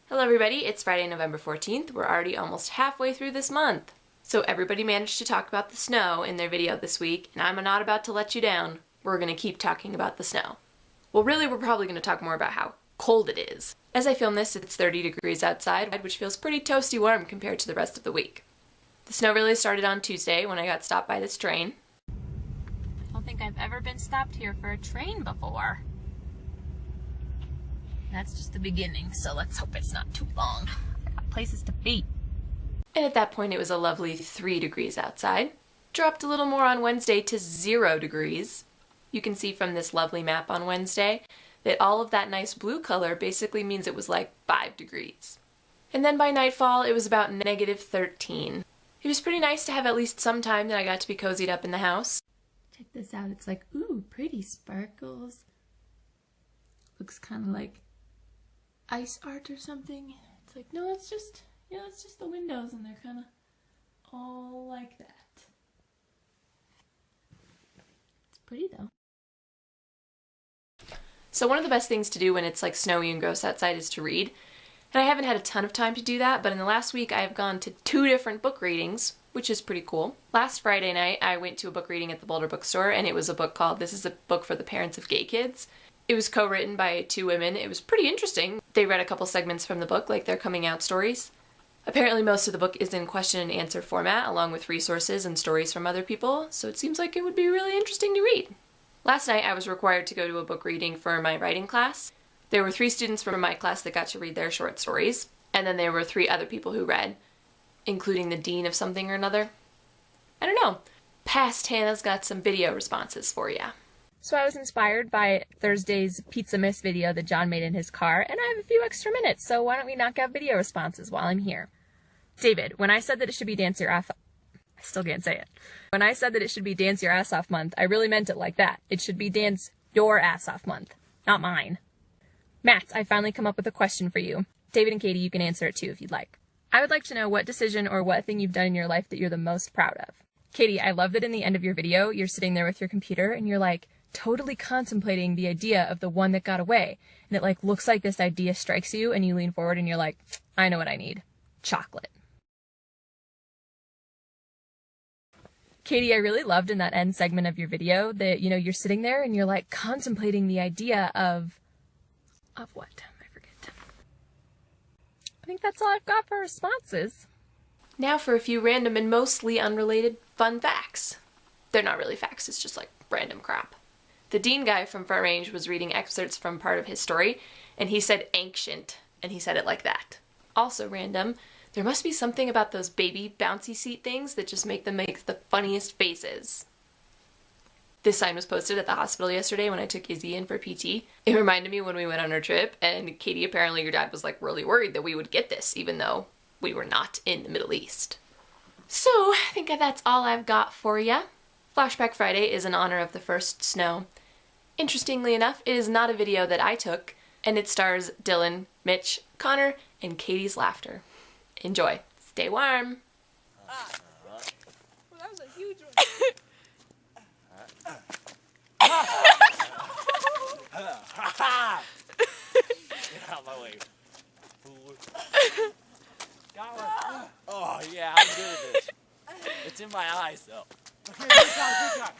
Hello everybody, it's Friday, November 14th. We're already almost halfway through this month. So everybody managed to talk about the snow in their video this week, and I'm not about to let you down. We're going to keep talking about the snow. Well, really, we're probably going to talk more about how cold it is. As I film this, it's 30 degrees outside, which feels pretty toasty warm compared to the rest of the week. The snow really started on Tuesday when I got stopped by this train. I don't think I've ever been stopped here for a train before. That's just the beginning, so let's hope it's not too long. I got places to be. And at that point it was a lovely 3 degrees outside. Dropped a little more on Wednesday to 0 degrees. You can see from this lovely map on Wednesday that all of that nice blue color basically means it was like 5 degrees. And then by nightfall it was about negative 13. It was pretty nice to have at least some time that I got to be cozied up in the house. Check this out, it's like, ooh, pretty sparkles. Looks kind of like ice art or something. It's like, no, it's just the windows and they're kind of all like that. It's pretty though. So one of the best things to do when it's like snowy and gross outside is to read. And I haven't had a ton of time to do that, but in the last week I have gone to 2 different book readings, which is pretty cool. Last Friday night I went to a book reading at the Boulder Bookstore, and it was a book called This is a Book for the Parents of Gay Kids. It was co-written by 2 women. It was pretty interesting. They read a couple segments from the book, like their coming out stories. Apparently most of the book is in question and answer format, along with resources and stories from other people, so it seems like it would be really interesting to read. Last night I was required to go to a book reading for my writing class. There were 3 students from my class that got to read their short stories, and then there were 3 other people who read, including the dean of something or another. I don't know. Past Hannah's got some video responses for ya. So I was inspired by Thursday's Pizza Miss video that John made in his car, and I have a few extra minutes, so why don't we knock out video responses while I'm here. David, when I said that it should be Dance Your Ass Off, I still can't say it. When I said that it should be Dance Your Ass Off month, I really meant it like that. It should be Dance Your Ass Off month, not mine. Matt, I finally come up with a question for you. David and Katie, you can answer it too if you'd like. I would like to know what decision or what thing you've done in your life that you're the most proud of. Katie, I love that in the end of your video, you're sitting there with your computer and you're like, totally contemplating the idea of the one that got away, and it like looks like this idea strikes you and you lean forward and you're like, I know what I need. Chocolate. Katie, I really loved in that end segment of your video that, you're sitting there and you're like contemplating the idea of what? I forget. I think that's all I've got for responses. Now for a few random and mostly unrelated fun facts. They're not really facts, it's just like random crap. The Dean guy from Front Range was reading excerpts from part of his story, and he said ancient, and he said it like that. Also random, there must be something about those baby bouncy seat things that just make them make the funniest faces. This sign was posted at the hospital yesterday when I took Izzy in for PT. It reminded me when we went on our trip, and Katie, apparently your dad was like really worried that we would get this, even though we were not in the Middle East. So, I think that's all I've got for ya. Flashback Friday is in honor of the first snow. Interestingly enough, it is not a video that I took, and it stars Dylan, Mitch, Connor, and Katie's laughter. Enjoy. Stay warm. Well, that was a huge one. Get out of my way, fool. Got one. Oh, yeah, I'm good at this. It's in my eyes, though. Okay, good job, good job.